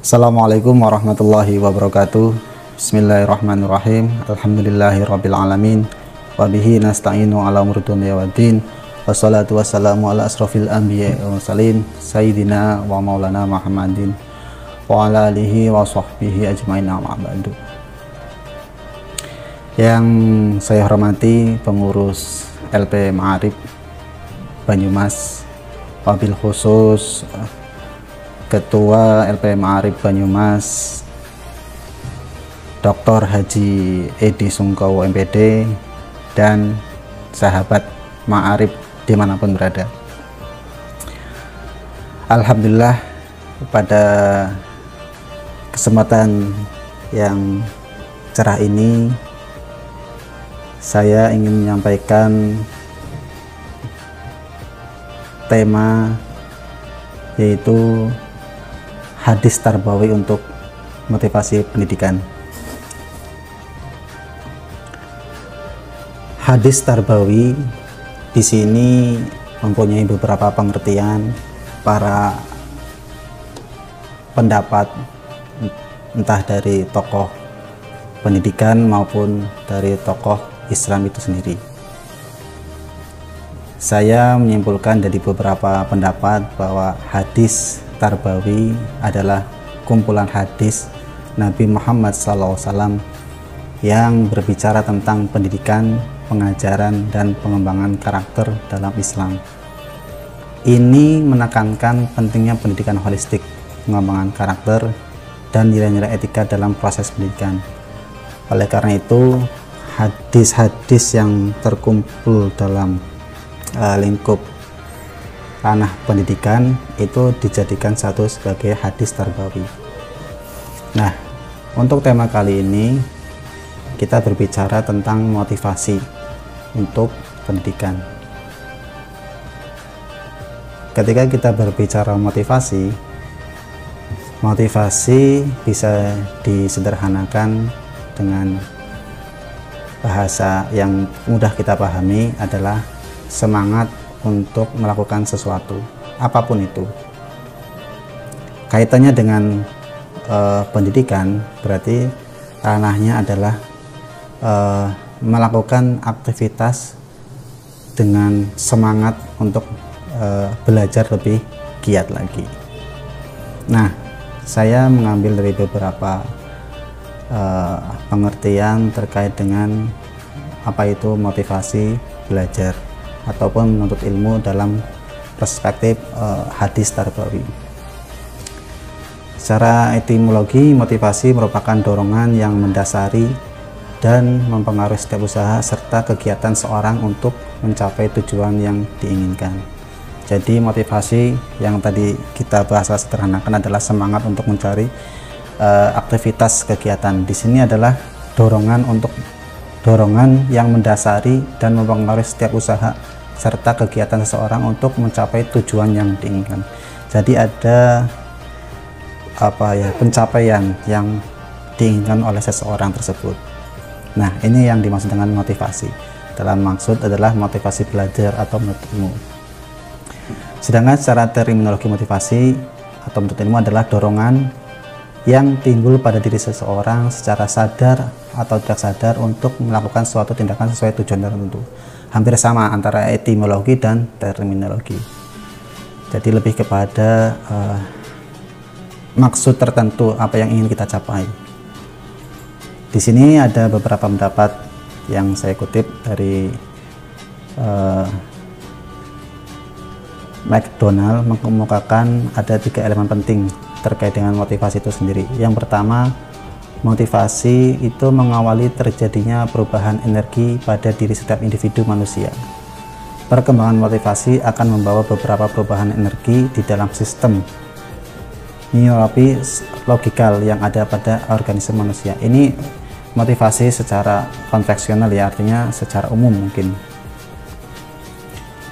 Assalamualaikum warahmatullahi wabarakatuh. Bismillahirrahmanirrahim. Alhamdulillahirrabbilalamin. Wabihi nasta'inu ala umuri dunya waddin. Wassalatu wassalamu ala asrofil anbiya wa mursalin Sayyidina wa maulana Muhammadin wa ala alihi wa sahbihi ajmain amma ba'du. Yang saya hormati pengurus LP Ma'arif Banyumas, wabil khusus Ketua LP Ma'arif Banyumas Dr. Haji Edi Sungkowo MPD, dan sahabat Ma'arif dimanapun berada. Alhamdulillah, pada kesempatan yang cerah ini saya ingin menyampaikan tema, yaitu hadis tarbawi untuk motivasi pendidikan. Hadis tarbawi di sini mempunyai beberapa pengertian para pendapat, entah dari tokoh pendidikan maupun dari tokoh Islam itu sendiri. Saya menyimpulkan dari beberapa pendapat bahwa hadis tarbawi adalah kumpulan hadis Nabi Muhammad SAW yang berbicara tentang pendidikan, pengajaran, dan pengembangan karakter dalam Islam. Ini menekankan pentingnya pendidikan holistik, pengembangan karakter, dan nilai-nilai etika dalam proses pendidikan. Oleh karena itu, hadis-hadis yang terkumpul dalam lingkup ranah pendidikan itu dijadikan satu sebagai hadis tarbawi. Nah, untuk tema kali ini kita berbicara tentang motivasi untuk pendidikan. Ketika kita berbicara motivasi bisa disederhanakan dengan bahasa yang mudah kita pahami adalah semangat untuk melakukan sesuatu, apapun itu. Kaitannya dengan pendidikan berarti ranahnya adalah melakukan aktivitas dengan semangat untuk belajar lebih giat lagi. Nah, saya mengambil dari beberapa pengertian terkait dengan apa itu motivasi belajar ataupun menuntut ilmu dalam perspektif hadis tarbawi. Secara etimologi, motivasi merupakan dorongan yang mendasari dan mempengaruhi setiap usaha serta kegiatan seorang untuk mencapai tujuan yang diinginkan. Jadi motivasi yang tadi kita bahasa sederhanakan adalah semangat untuk mencari aktivitas kegiatan. Di sini adalah dorongan yang mendasari dan mempengaruhi setiap usaha serta kegiatan seseorang untuk mencapai tujuan yang diinginkan. Jadi ada pencapaian yang diinginkan oleh seseorang tersebut. Nah, ini yang dimaksud dengan motivasi. Dalam maksud adalah motivasi belajar atau menuntut ilmu. Sedangkan secara terminologi motivasi atau menuntut ilmu adalah dorongan yang timbul pada diri seseorang secara sadar atau tidak sadar untuk melakukan suatu tindakan sesuai tujuan tertentu. Hampir sama antara etimologi dan terminologi. Jadi lebih kepada maksud tertentu apa yang ingin kita capai. Di sini ada beberapa pendapat yang saya kutip dari McDonald mengemukakan ada 3 elemen penting terkait dengan motivasi itu sendiri. Yang pertama, motivasi itu mengawali terjadinya perubahan energi pada diri setiap individu manusia. Perkembangan motivasi akan membawa beberapa perubahan energi di dalam sistem neurologis logikal yang ada pada organisme manusia. Ini motivasi secara konvensional, ya, artinya secara umum mungkin.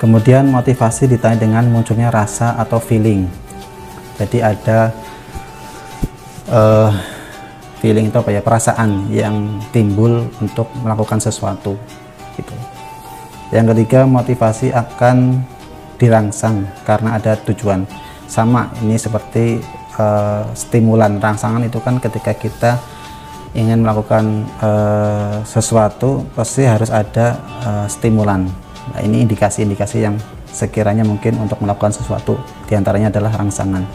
Kemudian motivasi ditandai dengan munculnya rasa atau feeling. Jadi ada feeling itu perasaan yang timbul untuk melakukan sesuatu gitu. Yang ketiga, motivasi akan dirangsang karena ada tujuan. Sama, ini seperti stimulan. Rangsangan itu kan ketika kita ingin melakukan sesuatu pasti harus ada stimulan. Nah, ini indikasi-indikasi yang sekiranya mungkin untuk melakukan sesuatu, diantaranya adalah rangsangan.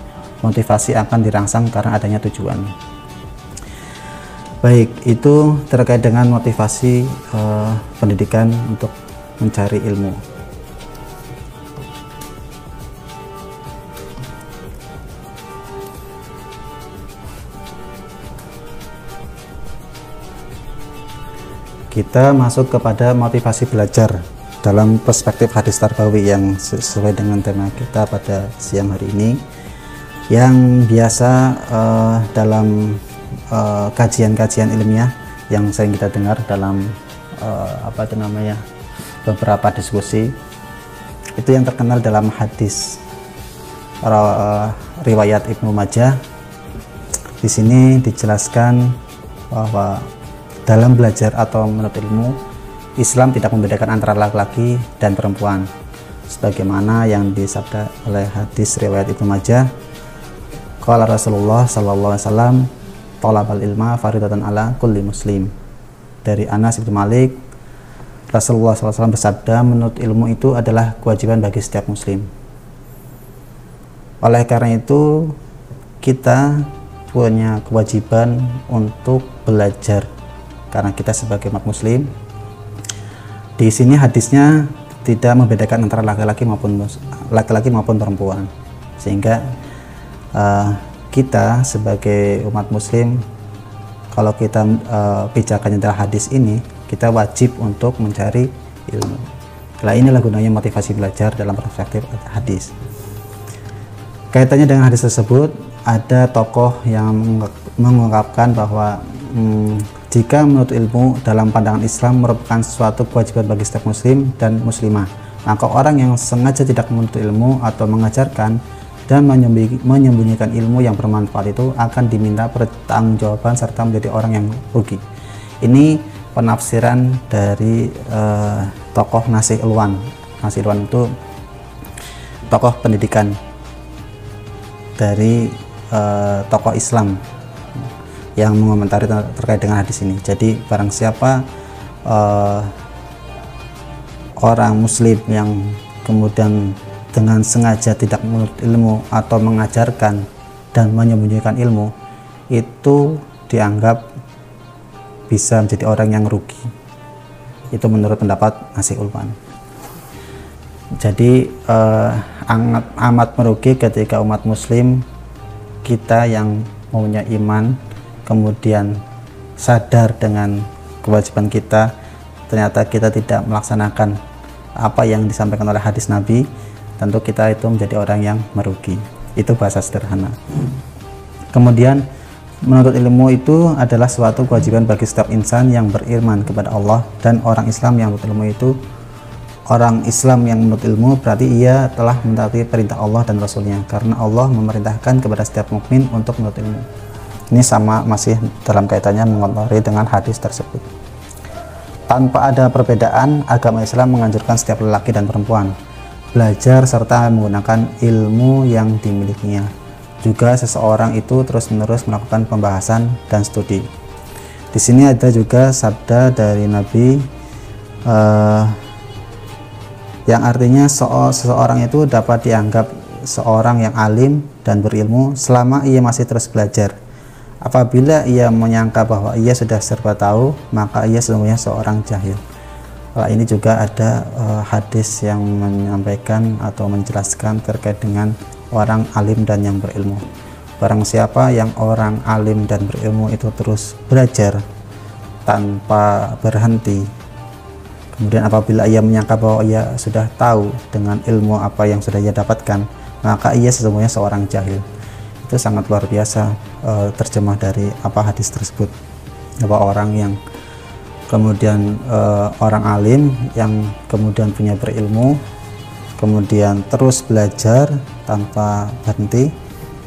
Motivasi akan dirangsang karena adanya tujuan. Baik, itu terkait dengan motivasi pendidikan untuk mencari ilmu. Kita masuk kepada motivasi belajar dalam perspektif hadis tarbawi yang sesuai dengan tema kita pada siang hari ini, yang biasa dalam kajian-kajian ilmiah yang sering kita dengar dalam beberapa diskusi, itu yang terkenal dalam hadis riwayat Ibnu Majah. Di sini dijelaskan bahwa dalam belajar atau menuntut ilmu, Islam tidak membedakan antara laki-laki dan perempuan, sebagaimana yang disabda oleh hadis riwayat Ibnu Majah. Qala Rasulullah sallallahu alaihi wasallam, "Thalabal ilma faridatan ala kulli muslim." Dari Anas bin Malik, Rasulullah SAW bersabda, menuntut ilmu itu adalah kewajiban bagi setiap muslim. Oleh karena itu, kita punya kewajiban untuk belajar, karena kita sebagai umat muslim. Di sini hadisnya tidak membedakan antara laki-laki maupun perempuan, sehingga kita sebagai umat muslim, kalau kita pijakannya adalah hadis ini, kita wajib untuk mencari ilmu. Nah, inilah gunanya motivasi belajar dalam perspektif hadis. Kaitannya dengan hadis tersebut, ada tokoh yang mengungkapkan bahwa jika menuntut ilmu dalam pandangan Islam merupakan suatu kewajiban bagi setiap muslim dan muslimah, maka orang yang sengaja tidak menuntut ilmu atau mengajarkan dan menyembunyikan ilmu yang bermanfaat itu akan diminta pertanggungjawaban serta menjadi orang yang rugi. Ini penafsiran dari tokoh Nasih Ilwan. Nasih Ilwan itu tokoh pendidikan dari tokoh Islam yang mengomentari terkait dengan hadis ini. Jadi barang siapa orang muslim yang kemudian dengan sengaja tidak menuntut ilmu atau mengajarkan dan menyembunyikan ilmu, itu dianggap bisa menjadi orang yang rugi. Itu menurut pendapat Nasih Ulwan. Jadi amat merugi ketika umat muslim kita yang mempunyai iman kemudian sadar dengan kewajiban kita, ternyata kita tidak melaksanakan apa yang disampaikan oleh hadis Nabi, tentu kita itu menjadi orang yang merugi. Itu bahasa sederhana. Kemudian menuntut ilmu itu adalah suatu kewajiban bagi setiap insan yang beriman kepada Allah, dan orang Islam yang menuntut ilmu itu, orang Islam yang menuntut ilmu berarti ia telah mentaati perintah Allah dan Rasulnya, karena Allah memerintahkan kepada setiap mukmin untuk menuntut ilmu. Ini sama, masih dalam kaitannya mengomentari dengan hadis tersebut. Tanpa ada perbedaan, agama Islam menganjurkan setiap lelaki dan perempuan belajar serta menggunakan ilmu yang dimilikinya. Juga seseorang itu terus-menerus melakukan pembahasan dan studi. Di sini ada juga sabda dari Nabi yang artinya seseorang itu dapat dianggap seorang yang alim dan berilmu selama ia masih terus belajar. Apabila ia menyangka bahwa ia sudah serba tahu, maka ia sesungguhnya seorang jahil. Ini juga ada hadis yang menyampaikan atau menjelaskan terkait dengan orang alim dan yang berilmu. Barang siapa yang orang alim dan berilmu itu terus belajar tanpa berhenti, kemudian apabila ia menyangka bahwa ia sudah tahu dengan ilmu apa yang sudah ia dapatkan, maka ia sesungguhnya seorang jahil. Itu sangat luar biasa terjemah dari apa hadis tersebut, bahwa orang yang kemudian orang alim yang kemudian punya berilmu, kemudian terus belajar tanpa berhenti,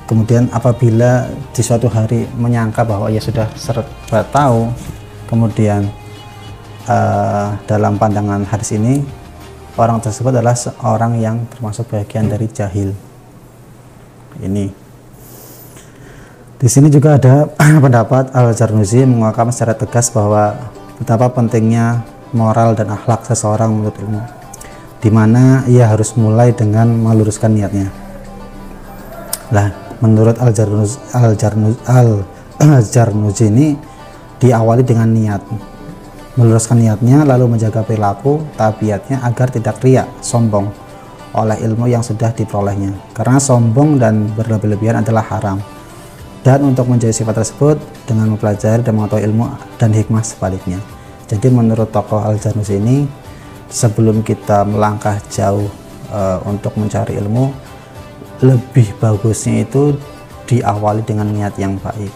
kemudian apabila di suatu hari menyangka bahwa ia sudah serba tahu, kemudian dalam pandangan hadis ini orang tersebut adalah seorang yang termasuk bagian dari jahil. Ini Di sini juga ada pendapat Al-Zarnuzi mengungkapkan secara tegas bahwa betapa pentingnya moral dan akhlak seseorang menuntut ilmu, di mana ia harus mulai dengan meluruskan niatnya. Lah, menurut Al-Zarnuzi ini diawali dengan niat, meluruskan niatnya, lalu menjaga perilaku tabiatnya agar tidak riak, sombong oleh ilmu yang sudah diperolehnya, karena sombong dan berlebih-lebihan adalah haram. Dan untuk menjadi sifat tersebut dengan mempelajari dan mengetahui ilmu dan hikmah sebaliknya. Jadi menurut tokoh Al-Zarnuzi ini, sebelum kita melangkah jauh untuk mencari ilmu, lebih bagusnya itu diawali dengan niat yang baik.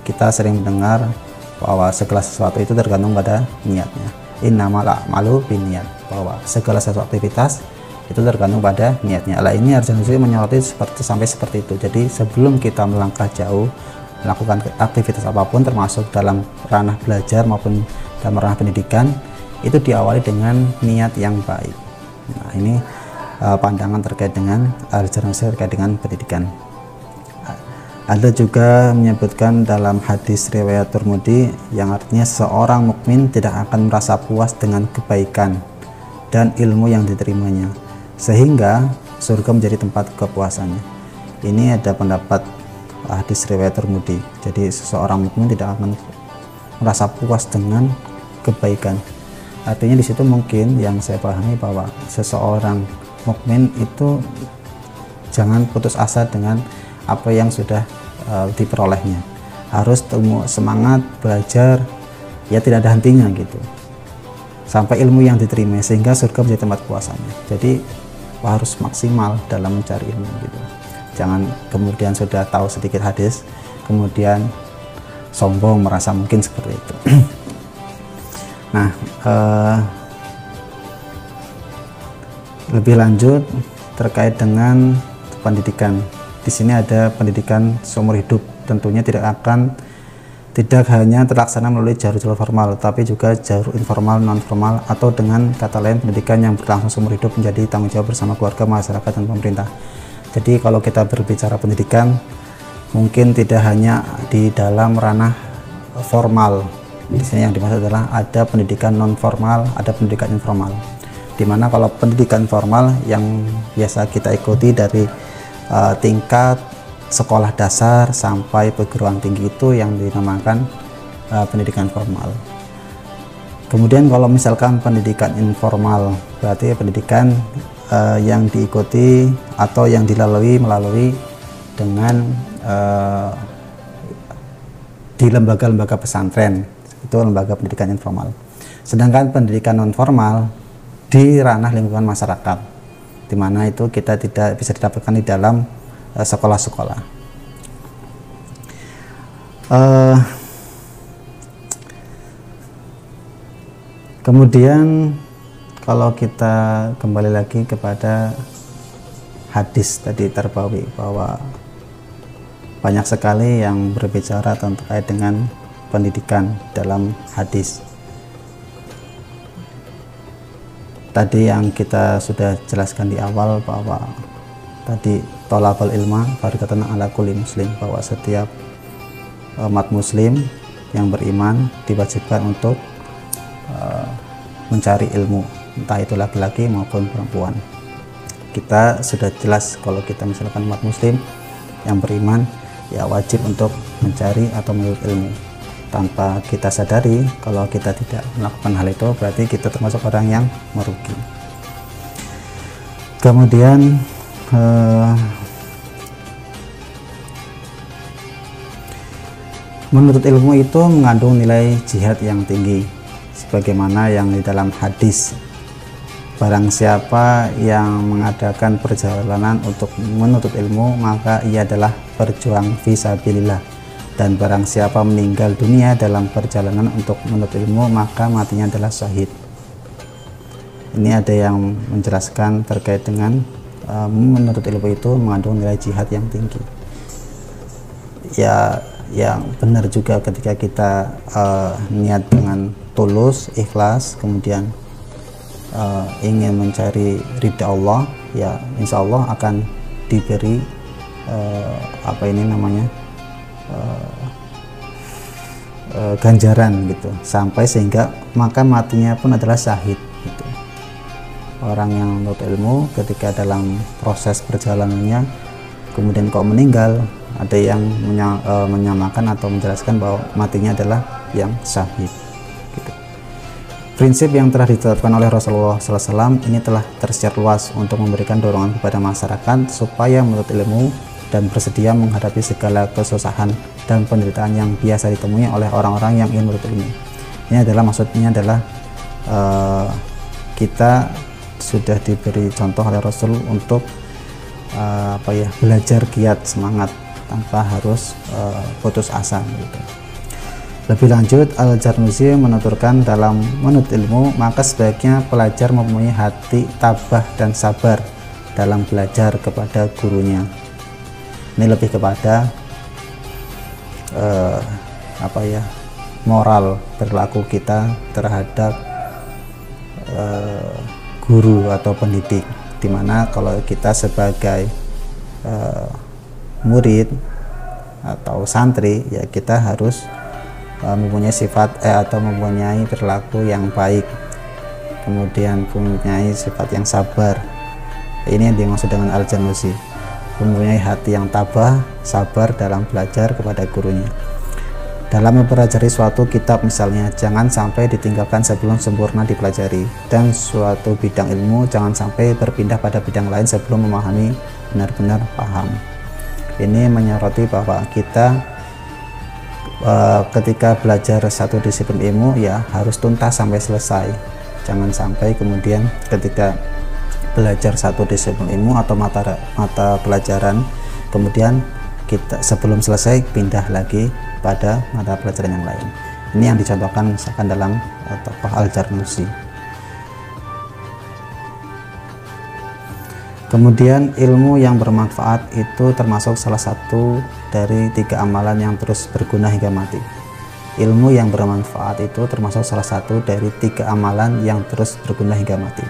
Kita sering mendengar bahwa segala sesuatu itu tergantung pada niatnya. Innamal a'malu binniyat, bahwa segala sesuatu aktivitas itu tergantung pada niatnya. Lah, ini Al-Zarnuzi menyoroti sampai seperti itu. Jadi sebelum kita melangkah jauh melakukan aktivitas apapun, termasuk dalam ranah belajar maupun dalam ranah pendidikan, itu diawali dengan niat yang baik. Nah, ini pandangan terkait dengan Al-Zarnuzi terkait dengan pendidikan. Ada juga menyebutkan dalam hadis riwayat Tirmidzi yang artinya seorang mukmin tidak akan merasa puas dengan kebaikan dan ilmu yang diterimanya, sehingga surga menjadi tempat kepuasannya. Ini ada pendapat hadis riwayat Tirmidzi. Jadi seseorang mukmin tidak akan merasa puas dengan kebaikan. Artinya di situ mungkin yang saya pahami bahwa seseorang mukmin itu jangan putus asa dengan apa yang sudah diperolehnya. Harus semangat belajar, ya tidak ada hentinya gitu, sampai ilmu yang diterima sehingga surga menjadi tempat puasanya. Jadi harus maksimal dalam mencari ilmu gitu. Jangan kemudian sudah tahu sedikit hadis kemudian sombong merasa mungkin seperti itu. Nah, lebih lanjut terkait dengan pendidikan. Di sini ada pendidikan seumur hidup, tentunya tidak hanya terlaksana melalui jalur formal, tapi juga jalur informal, non formal, atau dengan kata lain pendidikan yang berlangsung seumur hidup menjadi tanggung jawab bersama keluarga, masyarakat, dan pemerintah. Jadi kalau kita berbicara pendidikan, mungkin tidak hanya di dalam ranah formal. Di sini yang dimaksud adalah ada pendidikan non formal, ada pendidikan informal. Dimana kalau pendidikan formal yang biasa kita ikuti dari tingkat sekolah dasar sampai perguruan tinggi itu yang dinamakan pendidikan formal. Kemudian kalau misalkan pendidikan informal, berarti pendidikan yang diikuti atau yang melalui dengan di lembaga-lembaga pesantren, itu lembaga pendidikan informal. Sedangkan pendidikan non formal di ranah lingkungan masyarakat, di mana itu kita tidak bisa didapatkan di dalam sekolah-sekolah. Kemudian kalau kita kembali lagi kepada hadis tadi terbawi, bahwa banyak sekali yang berbicara terkait dengan pendidikan dalam hadis. Tadi yang kita sudah jelaskan di awal bahwa tadi tolabul ilma fardhatun ala kulli muslim, bahwa setiap umat muslim yang beriman diwajibkan untuk mencari ilmu, entah itu laki-laki maupun perempuan. Kita sudah jelas kalau kita misalkan umat muslim yang beriman, ya wajib untuk mencari atau menuntut ilmu. Tanpa kita sadari, kalau kita tidak melakukan hal itu, berarti kita termasuk orang yang merugi. Kemudian menuntut ilmu itu mengandung nilai jihad yang tinggi, sebagaimana yang di dalam hadis, barang siapa yang mengadakan perjalanan untuk menuntut ilmu, maka ia adalah berjuang fisabilillah. Dan barang siapa meninggal dunia dalam perjalanan untuk menuntut ilmu, maka matinya adalah syahid. Ini ada yang menjelaskan terkait dengan menuntut ilmu itu mengandung nilai jihad yang tinggi. Ya, yang benar juga ketika kita niat dengan tulus, ikhlas, kemudian ingin mencari ridha Allah, ya insya Allah akan diberi ganjaran gitu, sampai sehingga maka matinya pun adalah syahid gitu. Orang yang menuntut ilmu ketika dalam proses perjalanannya kemudian kok meninggal, ada yang menyamakan atau menjelaskan bahwa matinya adalah yang syahid gitu. Prinsip yang telah ditetapkan oleh Rasulullah SAW ini telah tersiar luas untuk memberikan dorongan kepada masyarakat supaya menuntut ilmu dan bersedia menghadapi segala kesusahan dan penderitaan yang biasa ditemui oleh orang-orang yang ingin menuntut ilmu. Ini adalah maksudnya adalah kita sudah diberi contoh oleh Rasul untuk belajar giat, semangat tanpa harus putus asa gitu. Lebih lanjut, Al-Jarnuzi menuturkan dalam menuntut ilmu maka sebaiknya pelajar mempunyai hati tabah dan sabar dalam belajar kepada gurunya. Ini lebih kepada moral perilaku kita terhadap guru atau pendidik, dimana kalau kita sebagai murid atau santri ya kita harus mempunyai sifat atau mempunyai perilaku yang baik, kemudian mempunyai sifat yang sabar. Ini yang dimaksud dengan Al-Jarnuzi, mempunyai hati yang tabah, sabar dalam belajar kepada gurunya. Dalam mempelajari suatu kitab misalnya, jangan sampai ditinggalkan sebelum sempurna dipelajari, dan suatu bidang ilmu jangan sampai berpindah pada bidang lain sebelum memahami benar-benar paham. Ini menyoroti bahwa kita ketika belajar satu disiplin ilmu ya harus tuntas sampai selesai. Jangan sampai kemudian ketika belajar satu disiplin ilmu atau mata pelajaran kemudian kita sebelum selesai pindah lagi pada mata pelajaran yang lain. Ini yang dicontohkan misalkan dalam tokoh Al-Jarnuzi. Kemudian ilmu yang bermanfaat itu termasuk salah satu dari 3 amalan yang terus berguna hingga mati. Ilmu yang bermanfaat itu termasuk salah satu dari 3 amalan yang terus berguna hingga mati.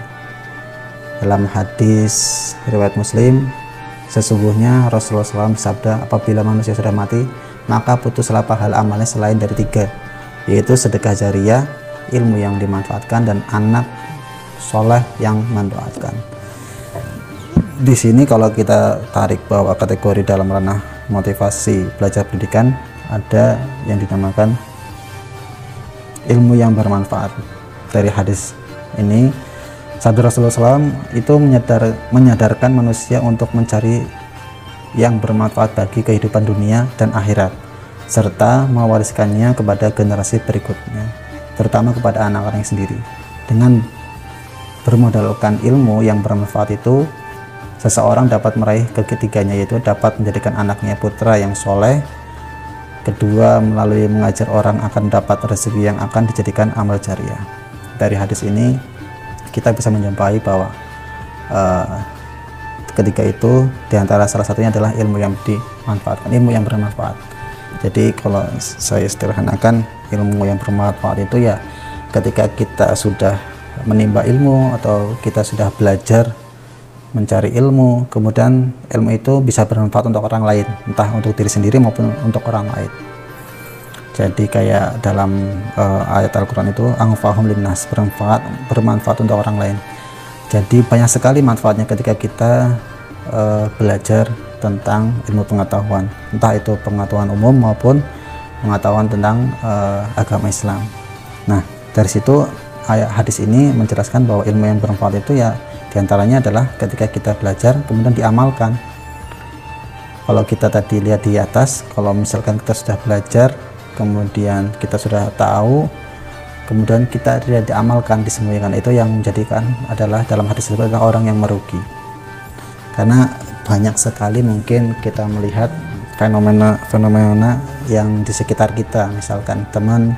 Dalam hadis riwayat Muslim, sesungguhnya Rasulullah SAW bersabda, apabila manusia sudah mati, maka putuslah pahala amalnya selain dari 3, yaitu sedekah jariyah, ilmu yang dimanfaatkan, dan anak soleh yang mendoakan. Di sini kalau kita tarik bahwa kategori dalam ranah motivasi belajar pendidikan, ada yang dinamakan ilmu yang bermanfaat. Dari hadis ini, sabda Rasulullah SAW itu menyadarkan manusia untuk mencari yang bermanfaat bagi kehidupan dunia dan akhirat, serta mewariskannya kepada generasi berikutnya, terutama kepada anak-anak sendiri. Dengan bermodalkan ilmu yang bermanfaat itu, seseorang dapat meraih ketiganya, yaitu dapat menjadikan anaknya putra yang soleh, kedua melalui mengajar orang akan dapat rezeki yang akan dijadikan amal jariah. Dari hadis ini kita bisa menjumpai bahwa ketika itu diantara salah satunya adalah ilmu yang dimanfaatkan, ilmu yang bermanfaat. Jadi kalau saya sederhanakan, ilmu yang bermanfaat itu ya ketika kita sudah menimba ilmu atau kita sudah belajar mencari ilmu, kemudian ilmu itu bisa bermanfaat untuk orang lain, entah untuk diri sendiri maupun untuk orang lain. Jadi kayak dalam ayat Al-Quran itu anfa'hum linnas, bermanfaat untuk orang lain. Jadi banyak sekali manfaatnya ketika kita belajar tentang ilmu pengetahuan, entah itu pengetahuan umum maupun pengetahuan tentang agama Islam. Nah, dari situ ayat hadis ini menjelaskan bahwa ilmu yang bermanfaat itu ya diantaranya adalah ketika kita belajar kemudian diamalkan. Kalau kita tadi lihat di atas, kalau misalkan kita sudah belajar kemudian kita sudah tahu kemudian kita tidak diamalkan, disembunyikan, itu yang menjadikan adalah dalam hadis itu adalah orang yang merugi. Karena banyak sekali mungkin kita melihat fenomena yang di sekitar kita, misalkan teman,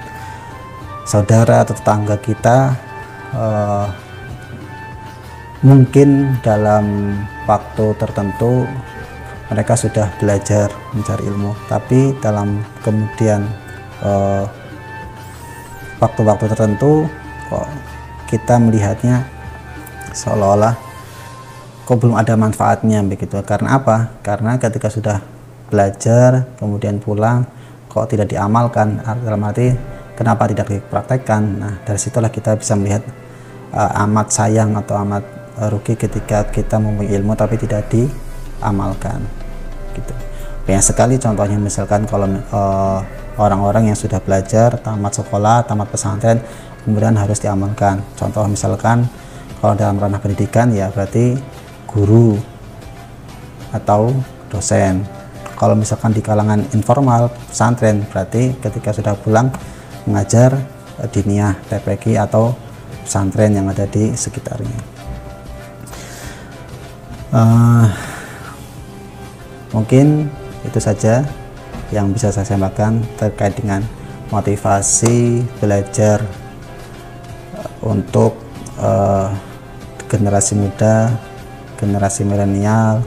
saudara atau tetangga kita mungkin dalam waktu tertentu mereka sudah belajar mencari ilmu, tapi dalam kemudian waktu-waktu tertentu kok kita melihatnya seolah-olah kok belum ada manfaatnya begitu. Karena apa? Karena ketika sudah belajar kemudian pulang kok tidak diamalkan, dalam arti kenapa tidak dipraktekkan. Nah, dari situlah kita bisa melihat amat sayang atau amat rugi ketika kita mempunyai ilmu tapi tidak diamalkan gitu. Banyak sekali contohnya, misalkan kalau orang-orang yang sudah belajar, tamat sekolah, tamat pesantren, kemudian harus diamalkan. Contoh misalkan kalau dalam ranah pendidikan ya berarti guru atau dosen. Kalau misalkan di kalangan informal pesantren, berarti ketika sudah pulang mengajar diniyah, TPQ atau pesantren yang ada di sekitarnya. Mungkin itu saja yang bisa saya sampaikan terkait dengan motivasi belajar untuk generasi muda, generasi milenial,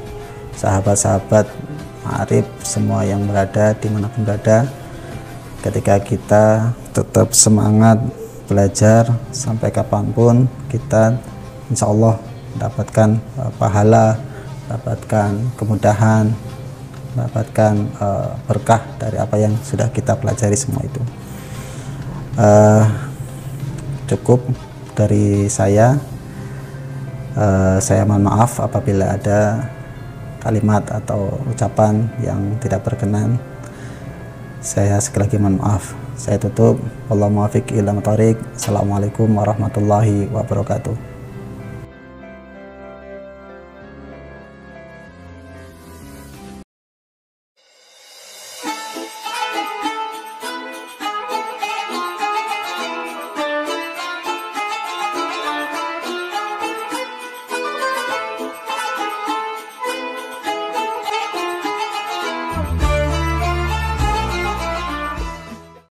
sahabat-sahabat Ma'arif semua yang berada dimanapun berada. Ketika kita tetap semangat belajar sampai kapanpun, kita insya Allah mendapatkan pahala, mendapatkan kemudahan, mendapatkan berkah dari apa yang sudah kita pelajari semua itu. Cukup dari saya. Saya mohon maaf apabila ada kalimat atau ucapan yang tidak berkenan. Saya sekali lagi mohon maaf. Saya tutup. Wallahul muwaffiq ila thoriq. Assalamualaikum warahmatullahi wabarakatuh.